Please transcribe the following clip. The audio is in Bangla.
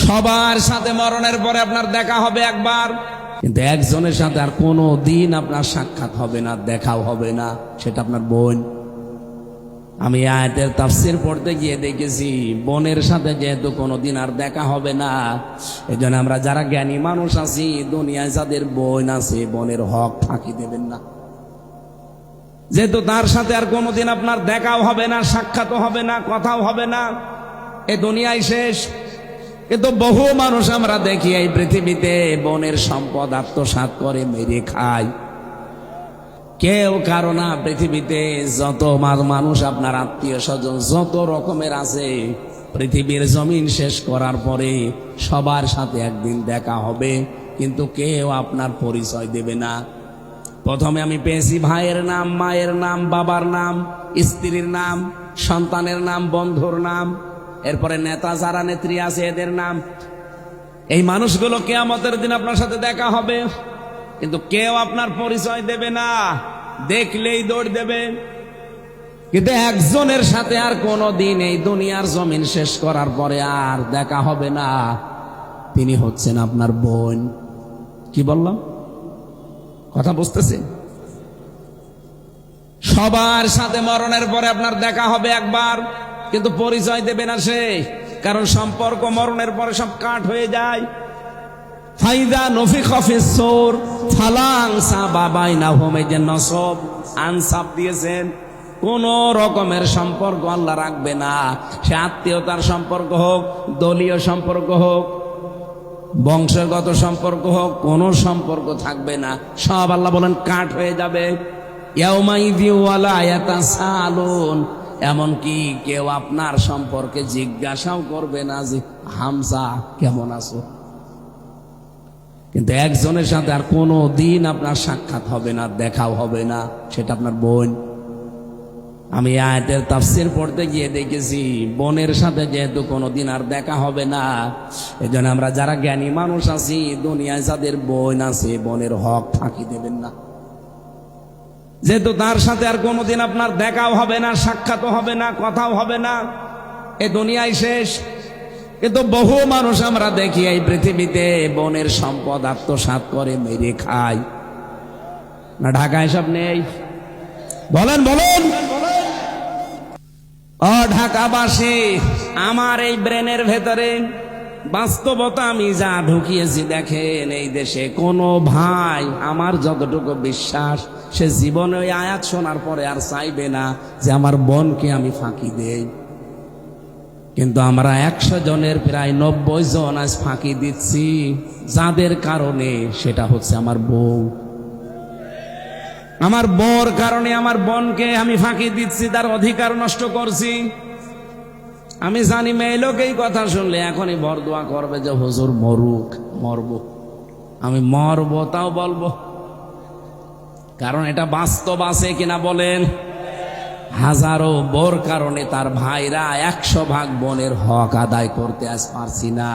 সবার সাথে মরণের পরে আপনার দেখা হবে একবার, কিন্তু একজনের সাথে আর কোনো দিন আপনার সাক্ষাৎ হবে না, দেখাও হবে না, সেটা আপনার বোন। আমি আয়াতের তাফসীর পড়তে গিয়ে দেখেছি বোনের সাথে যেহেতু কোনোদিন আর দেখা হবে না, এজন্য আমরা যারা জ্ঞানী মানুষ আছি দুনিয়ায় যাদের বোন আছে বোনের হক ফাঁকি দেবেন না। যেহেতু তার সাথে আর কোনোদিন আপনার দেখাও হবে না, সাক্ষাৎও হবে না, কথাও হবে না, এ দুনিয়ায় শেষ। কিন্তু বহু মানুষ আমরা দেখি এই পৃথিবীতে বোনের সম্পদ আত্মসাৎ করে মেরে খায়। কেউ কারো না, পৃথিবীতে যত মানুষ আপনার আত্মীয় স্বজন যত রকমের আছে, পৃথিবীর জমিন শেষ করার পরে সবার সাথে একদিন দেখা হবে, কিন্তু কেউ আপনার পরিচয় দেবে না। প্রথমে আমি পেয়েছি ভাইয়ের নাম, মায়ের নাম, বাবার নাম, স্ত্রীর নাম, সন্তানের নাম, বন্ধুর নাম, এরপরে নেতা যারা নেত্রী আছে এদের নাম। এই মানুষগুলো কিয়ামতের দিন আপনার সাথে দেখা হবে, কিন্তু কেউ আপনার পরিচয় দেবে না, দেখলেই দৌড় দেবে। কিন্তু একজনের সাথে আর কোনো দিন এই দুনিয়ার জমিন শেষ করার পরে আর দেখা হবে না, তিনি হচ্ছেন আপনার বোন। কি বললাম, কথা বুঝতেছেন? সবার সাথে মরণের পরে আপনার দেখা হবে একবার, কিন্তু পরিচয় দেবে না সে, কারণ সম্পর্ক মরণের পরে সব কাট হয়ে যায়। ফাইদা নফিখা ফিস-সূর ফালা আনসাবা বাইনাহুম, এই যে নসব আনসাব দিয়েছেন, কোন রকমের সম্পর্ক আল্লাহ রাখবে না। সে আত্মীয়তার সম্পর্ক হোক, দলীয় সম্পর্ক হোক, বংশগত সম্পর্ক হোক, কোন সম্পর্ক থাকবে না, সব আল্লাহ বলেন কাট হয়ে যাবে। ইয়াউমাইযি ওয়ালা ইয়াতাসালুন, এমনকি কেউ আপনার সম্পর্কে জিজ্ঞাসাও করবে না যে হামজা কেমন আছো। কিন্তু একজনের সাথে আর কোনো দিন আপনার সাক্ষাৎ হবে না, দেখাও হবে না, সেটা আপনার বোন। আমি আয়াতের তাফসীর পড়তে গিয়ে দেখেছি বোনের সাথে যেহেতু কোনোদিন আর দেখা হবে না, এজন্য আমরা যারা জ্ঞানী মানুষ আছি দুনিয়ায় যাদের বোন আছে বোনের হক ফাঁকি দেবেন না। যেহেতু তার সাথে আর কোনোদিন আপনার দেখাও হবে না, সাক্ষাৎও হবে না, কথাও হবে না, এ দুনিয়ায় শেষ। কিন্তু বহু মানুষ আমরা দেখি এই পৃথিবীতে বোনের সম্পদ আত্মসাৎ করে মেরে খায়। না ঢাকায় সব নেই? বলেন বলেন। ও ঢাকাবাসী, আমার এই ব্রেনের ভেতরে বাস্তবতা আমি যা ঢুকিয়েছি দেখেন, এই দেশে কোনো ভাই আমার যতটুকু বিশ্বাস সে জীবনে ওই আয়াত শোনার পরে আর চাইবে না যে আমার বোনকে আমি ফাঁকি দেই। কিন্তু আমরা 100 জনের প্রায় 90 জন আজ ফাঁকি দিচ্ছি, যাদের কারণে সেটা হচ্ছে আমার বউ। আমার বউর কারণে আমার বোনকে আমি ফাঁকি দিচ্ছি, তার অধিকার নষ্ট করছি। আমি জানি মেয়ে লোক এই কথা শুনলে এখনই বরদোয়া করবে যে হুজুর মরুক, মরবো। আমি মরবো তাও বলবো, কারণ এটা বাস্তব আছে কিনা বলেন। হাজারো বোর কারণে তার ভাইরা 100 ভাগ বোনের হক আদায় করতে আজ পারছি না।